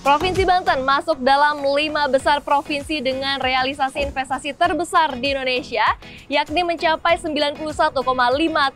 Provinsi Banten masuk dalam 5 besar provinsi dengan realisasi investasi terbesar di Indonesia, yakni mencapai 91,5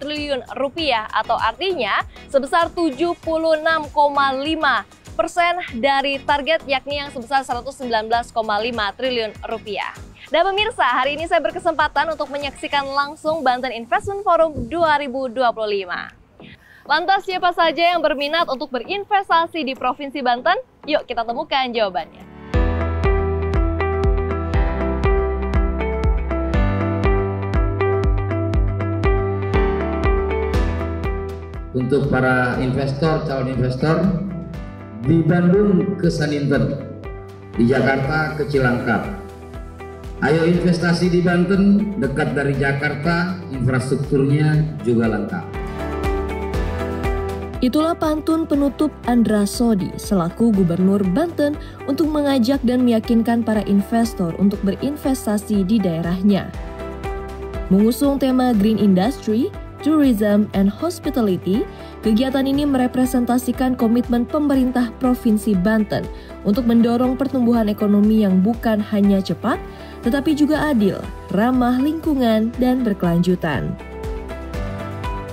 triliun rupiah atau artinya sebesar 76,5% dari target yakni yang sebesar 119,5 triliun rupiah. Dan pemirsa, hari ini saya berkesempatan untuk menyaksikan langsung Banten Investment Forum 2025. Lantas siapa saja yang berminat untuk berinvestasi di Provinsi Banten? Yuk kita temukan jawabannya. Untuk para investor, calon investor, di Bandung ke Saninten, di Jakarta ke Cilangkap. Ayo investasi di Banten, dekat dari Jakarta, infrastrukturnya juga lengkap. Itulah pantun penutup Andra Sodi selaku Gubernur Banten untuk mengajak dan meyakinkan para investor untuk berinvestasi di daerahnya. Mengusung tema Green Industry, Tourism, and Hospitality, kegiatan ini merepresentasikan komitmen pemerintah Provinsi Banten untuk mendorong pertumbuhan ekonomi yang bukan hanya cepat, tetapi juga adil, ramah lingkungan, dan berkelanjutan.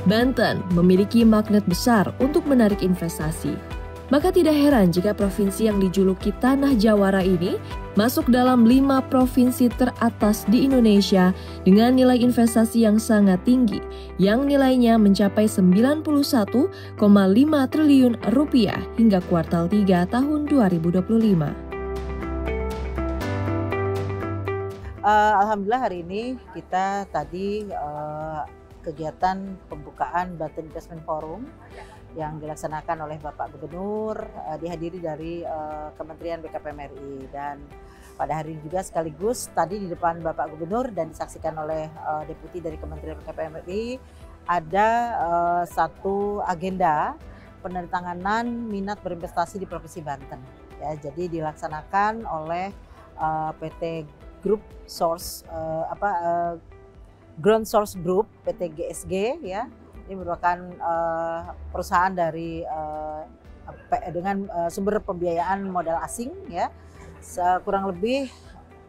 Banten memiliki magnet besar untuk menarik investasi. Maka tidak heran jika provinsi yang dijuluki Tanah Jawara ini masuk dalam 5 provinsi teratas di Indonesia dengan nilai investasi yang sangat tinggi, yang nilainya mencapai 91,5 triliun rupiah hingga kuartal 3 tahun 2025. Alhamdulillah hari ini kita tadi kegiatan pembukaan Banten Investment Forum yang dilaksanakan oleh Bapak Gubernur, dihadiri dari Kementerian BKPM RI, dan pada hari ini juga sekaligus tadi di depan Bapak Gubernur dan disaksikan oleh Deputi dari Kementerian BKPM RI ada satu agenda penandatanganan minat berinvestasi di Provinsi Banten. Ya, jadi dilaksanakan oleh PT Group Source Ground Source Group PT GSG, ya. Ini merupakan perusahaan dari dengan sumber pembiayaan modal asing, ya. Kurang lebih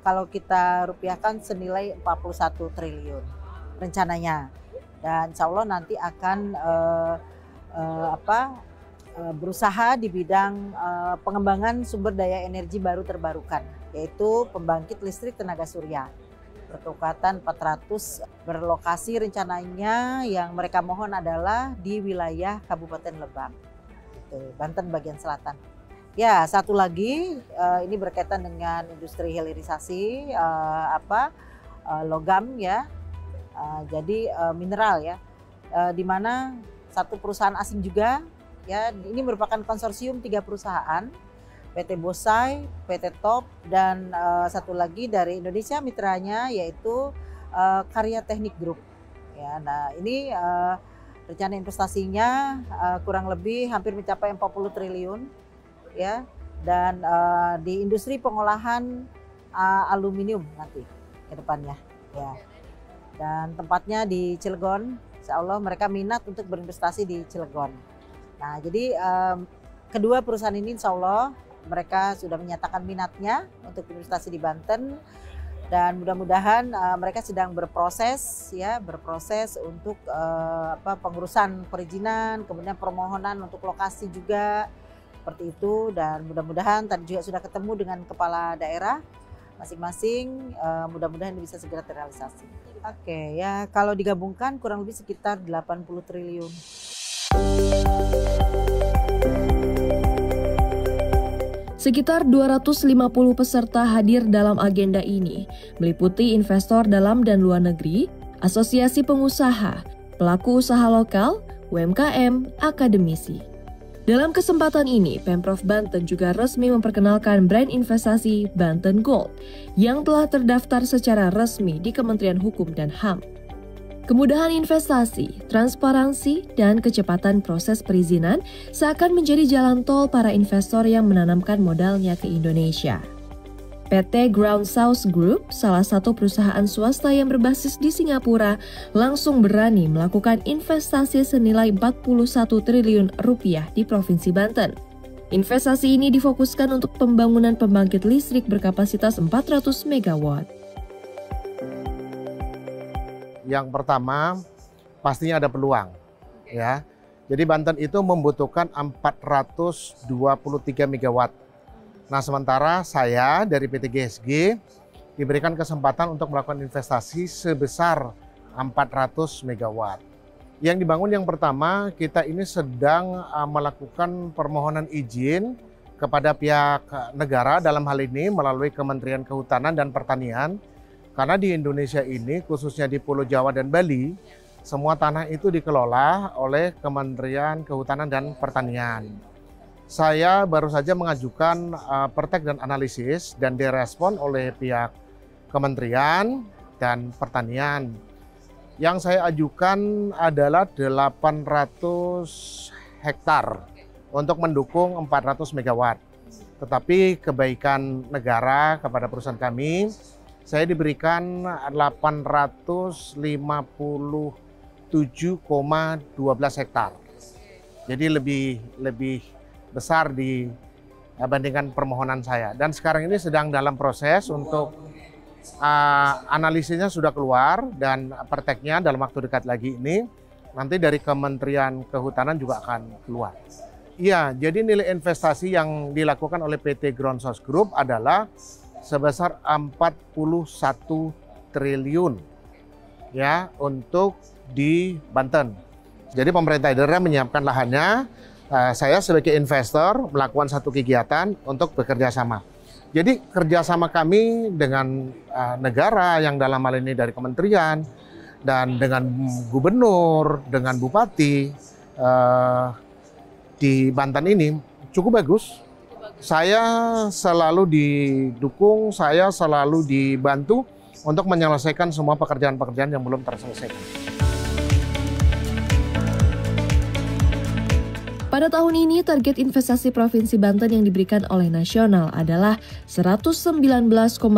kalau kita rupiahkan senilai 41 triliun rencananya. Dan insya Allah nanti akan berusaha di bidang pengembangan sumber daya energi baru terbarukan, yaitu pembangkit listrik tenaga surya. Berkekuatan 400 berlokasi rencananya yang mereka mohon adalah di wilayah Kabupaten Lebak, Banten bagian selatan. Ya, satu lagi ini berkaitan dengan industri hilirisasi logam, ya. Jadi mineral, ya. Di mana satu perusahaan asing juga, ya, ini merupakan konsorsium 3 perusahaan. PT Bosai, PT Top, dan satu lagi dari Indonesia mitranya yaitu Karya Teknik Group. Ya, nah ini rencana investasinya kurang lebih hampir mencapai 40 triliun, ya, dan di industri pengolahan aluminium nanti ke depannya, ya. Dan tempatnya di Cilegon, insya Allah mereka minat untuk berinvestasi di Cilegon. Nah, jadi kedua perusahaan ini insya Allah mereka sudah menyatakan minatnya untuk investasi di Banten, dan mudah-mudahan mereka sedang berproses, ya, untuk pengurusan perizinan, kemudian permohonan untuk lokasi juga seperti itu, dan mudah-mudahan tadi juga sudah ketemu dengan kepala daerah masing-masing, mudah-mudahan ini bisa segera terrealisasi. Oke, ya, kalau digabungkan kurang lebih sekitar 80 triliun. Sekitar 250 peserta hadir dalam agenda ini, meliputi investor dalam dan luar negeri, asosiasi pengusaha, pelaku usaha lokal, UMKM, akademisi. Dalam kesempatan ini, Pemprov Banten juga resmi memperkenalkan brand investasi Banten Gold yang telah terdaftar secara resmi di Kementerian Hukum dan HAM. Kemudahan investasi, transparansi, dan kecepatan proses perizinan seakan menjadi jalan tol para investor yang menanamkan modalnya ke Indonesia. PT Ground Source Group, salah satu perusahaan swasta yang berbasis di Singapura, langsung berani melakukan investasi senilai 41 triliun rupiah di Provinsi Banten. Investasi ini difokuskan untuk pembangunan pembangkit listrik berkapasitas 400 MW. Yang pertama, pastinya ada peluang, ya. Jadi Banten itu membutuhkan 423 MW. Nah, sementara saya dari PT GSG diberikan kesempatan untuk melakukan investasi sebesar 400 MW. Yang dibangun yang pertama, kita ini sedang melakukan permohonan izin kepada pihak negara, dalam hal ini melalui Kementerian Kehutanan dan Pertanian. Karena di Indonesia ini, khususnya di Pulau Jawa dan Bali, semua tanah itu dikelola oleh Kementerian Kehutanan dan Pertanian. Saya baru saja mengajukan pertek dan analisis dan direspon oleh pihak Kementerian dan Pertanian. Yang saya ajukan adalah 800 hektar untuk mendukung 400 MW. Tetapi kebaikan negara kepada perusahaan kami, saya diberikan 857,12 hektar. Jadi lebih besar dibandingkan permohonan saya. Dan sekarang ini sedang dalam proses untuk analisisnya sudah keluar dan perteknya dalam waktu dekat lagi ini nanti dari Kementerian Kehutanan juga akan keluar. Iya, jadi nilai investasi yang dilakukan oleh PT Groundsource Group adalah sebesar 41 triliun ya untuk di Banten. Jadi pemerintah daerah menyiapkan lahannya, saya sebagai investor melakukan satu kegiatan untuk bekerja sama. Jadi kerjasama kami dengan negara yang dalam hal ini dari kementerian dan dengan gubernur, dengan bupati di Banten ini cukup bagus. Saya selalu didukung, saya selalu dibantu untuk menyelesaikan semua pekerjaan-pekerjaan yang belum terselesaikan. Pada tahun ini, target investasi Provinsi Banten yang diberikan oleh nasional adalah Rp119,55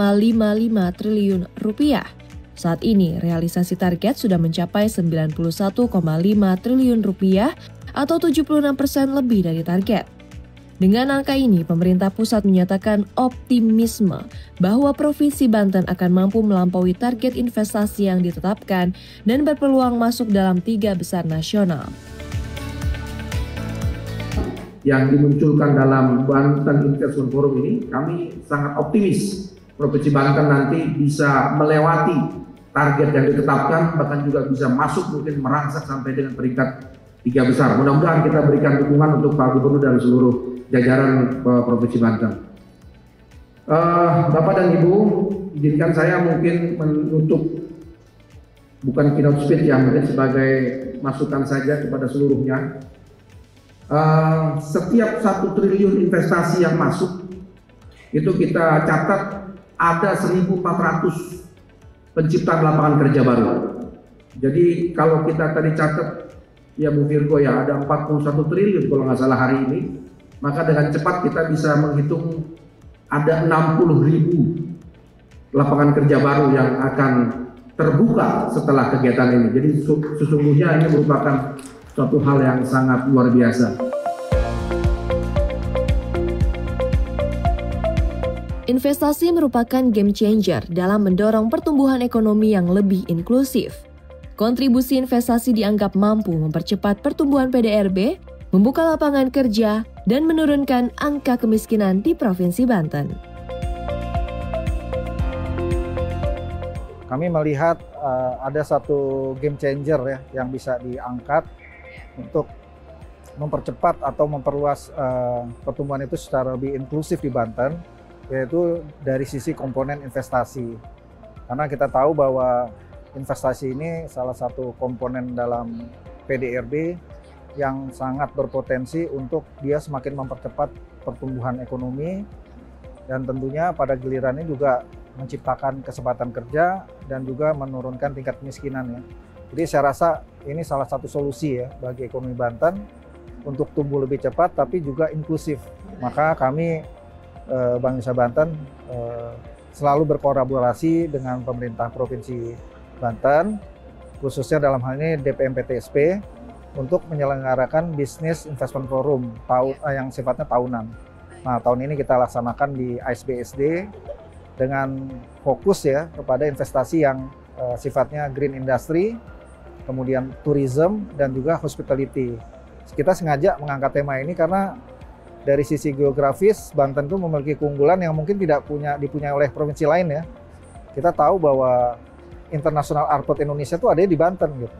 triliun. Saat ini, realisasi target sudah mencapai Rp91,5 triliun atau 76% lebih dari target. Dengan angka ini, pemerintah pusat menyatakan optimisme bahwa Provinsi Banten akan mampu melampaui target investasi yang ditetapkan dan berpeluang masuk dalam 3 besar nasional. Yang dimunculkan dalam Banten Investment Forum ini, kami sangat optimis Provinsi Banten nanti bisa melewati target yang ditetapkan, bahkan juga bisa masuk mungkin merangsek sampai dengan peringkat 3 besar. Mudah-mudahan kita berikan dukungan untuk Pak Gubernur dan seluruh jajaran Provinsi Banten. Bapak dan Ibu, izinkan saya mungkin menutup, bukan keynote speech ya, mungkin sebagai masukan saja kepada seluruhnya. Setiap 1 triliun investasi yang masuk itu kita catat ada 1.400 penciptaan lapangan kerja baru. Jadi kalau kita tadi catat ya Bu Virgo ya ada 41 triliun kalau nggak salah hari ini, maka dengan cepat kita bisa menghitung ada 60.000 lapangan kerja baru yang akan terbuka setelah kegiatan ini. Jadi sesungguhnya ini merupakan suatu hal yang sangat luar biasa. Investasi merupakan game changer dalam mendorong pertumbuhan ekonomi yang lebih inklusif. Kontribusi investasi dianggap mampu mempercepat pertumbuhan PDRB, membuka lapangan kerja, dan menurunkan angka kemiskinan di Provinsi Banten. Kami melihat ada satu game changer ya yang bisa diangkat untuk mempercepat atau memperluas pertumbuhan itu secara lebih inklusif di Banten, yaitu dari sisi komponen investasi. Karena kita tahu bahwa investasi ini salah satu komponen dalam PDRB yang sangat berpotensi untuk dia semakin mempercepat pertumbuhan ekonomi dan tentunya pada gilirannya juga menciptakan kesempatan kerja dan juga menurunkan tingkat kemiskinan ya. Jadi saya rasa ini salah satu solusi ya bagi ekonomi Banten untuk tumbuh lebih cepat tapi juga inklusif. Maka kami Bank Indonesia Banten selalu berkolaborasi dengan pemerintah Provinsi Banten, khususnya dalam hal ini DPM PTSP, untuk menyelenggarakan bisnis investment forum yang sifatnya tahunan. Nah, tahun ini kita laksanakan di ASBSD dengan fokus ya kepada investasi yang sifatnya green industry, kemudian tourism dan juga hospitality. Kita sengaja mengangkat tema ini karena dari sisi geografis Banten itu memiliki keunggulan yang mungkin tidak dipunyai oleh provinsi lain ya. Kita tahu bahwa International Airport Indonesia itu ada di Banten gitu.